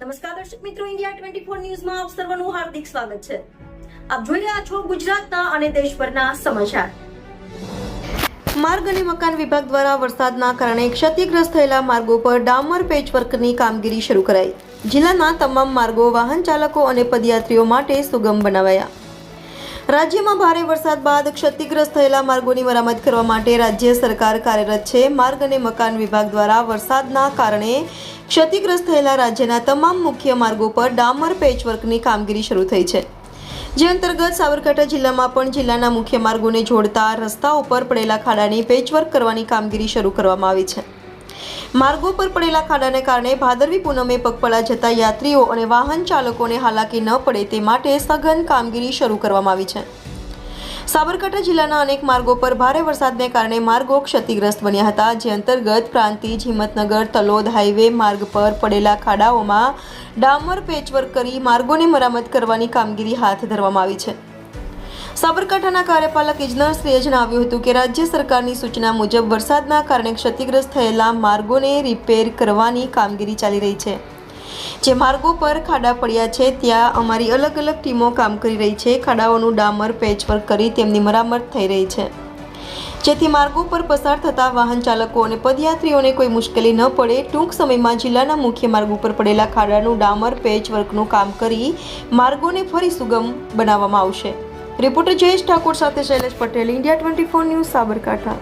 નમસ્કાર દર્શક મિત્રો, ઇન્ડિયા 24 ન્યૂઝમાં આપ સર્વનું હાર્દિક સ્વાગત છે. આપ જોઈ રહ્યા છો ગુજરાતના અને દેશભરના સમાચાર. માર્ગ અને મકાન વિભાગ દ્વારા વરસાદના કારણે ક્ષતિગ્રસ્ત થયેલા માર્ગો પર ડામર પેચવર્કની કામગીરી શરૂ કરાઈ. જિલ્લાના તમામ માર્ગો વાહન ચાલકો અને પદયાત્રીઓ માટે સુગમ બનાવાયા. રાજ્યમાં ભારે વરસાદ બાદ ક્ષતિગ્રસ્ત થયેલા માર્ગોની મરામત કરવા માટે રાજ્ય સરકાર કાર્યરત છે. માર્ગ અને મકાન વિભાગ દ્વારા વરસાદના કારણે ક્ષતિગ્રસ્ત થયેલા રાજ્યના તમામ મુખ્ય માર્ગો પર ડામર પેચવર્કની કામગીરી શરૂ થઈ છે. જે અંતર્ગત સાબરકાંઠા જિલ્લામાં પણ જિલ્લાના મુખ્ય માર્ગોને જોડતા રસ્તાઓ પર પડેલા ખાડાની પેચવર્ક કરવાની કામગીરી શરૂ કરવામાં આવી છે. માર્ગો પર પડેલા ખાડાને કારણે ભાદરવી પૂનમે પગપાળા જતા યાત્રીઓ અને વાહન ચાલકોને હાલાકી ન પડે તે માટે સઘન કામગીરી શરૂ કરવામાં આવી છે. સાબરકાંઠા જિલ્લાના અનેક માર્ગો પર ભારે વરસાદને કારણે માર્ગો ક્ષતિગ્રસ્ત બન્યા હતા. જે અંતર્ગત પ્રાંતિજ, હિંમતનગર, તલોદ હાઈવે માર્ગ પર પડેલા ખાડાઓમાં ડામર પેચવર્ક કરી માર્ગોની મરામત કરવાની કામગીરી હાથ ધરવામાં આવી છે. સાબરકાંઠાના કાર્યપાલક ઇજનેર શ્રીએ જણાવ્યું હતું કે રાજ્ય સરકારની સૂચના મુજબ વરસાદના કારણે ક્ષતિગ્રસ્ત થયેલા માર્ગોને રિપેર કરવાની કામગીરી ચાલી રહી છે. જે માર્ગો પર ખાડા પડ્યા છે ત્યાં અમારી અલગ અલગ ટીમો કામ કરી રહી છે. ખાડાઓનું ડામર પેચવર્ક કરી તેમની મરામત થઈ રહી છે, જેથી માર્ગો પર પસાર થતા વાહન ચાલકો અને પદયાત્રીઓને કોઈ મુશ્કેલી ન પડે. ટૂંક સમયમાં જિલ્લાના મુખ્ય માર્ગ ઉપર પડેલા ખાડાનું ડામર પેચવર્કનું કામ કરી માર્ગોને ફરી સુગમ બનાવવામાં આવશે. રિપોર્ટર જયેશ ઠાકોર સાથે શૈલેષ પટેલ, ઇન્ડિયા 24 ન્યૂઝ, સાબરકાંઠા.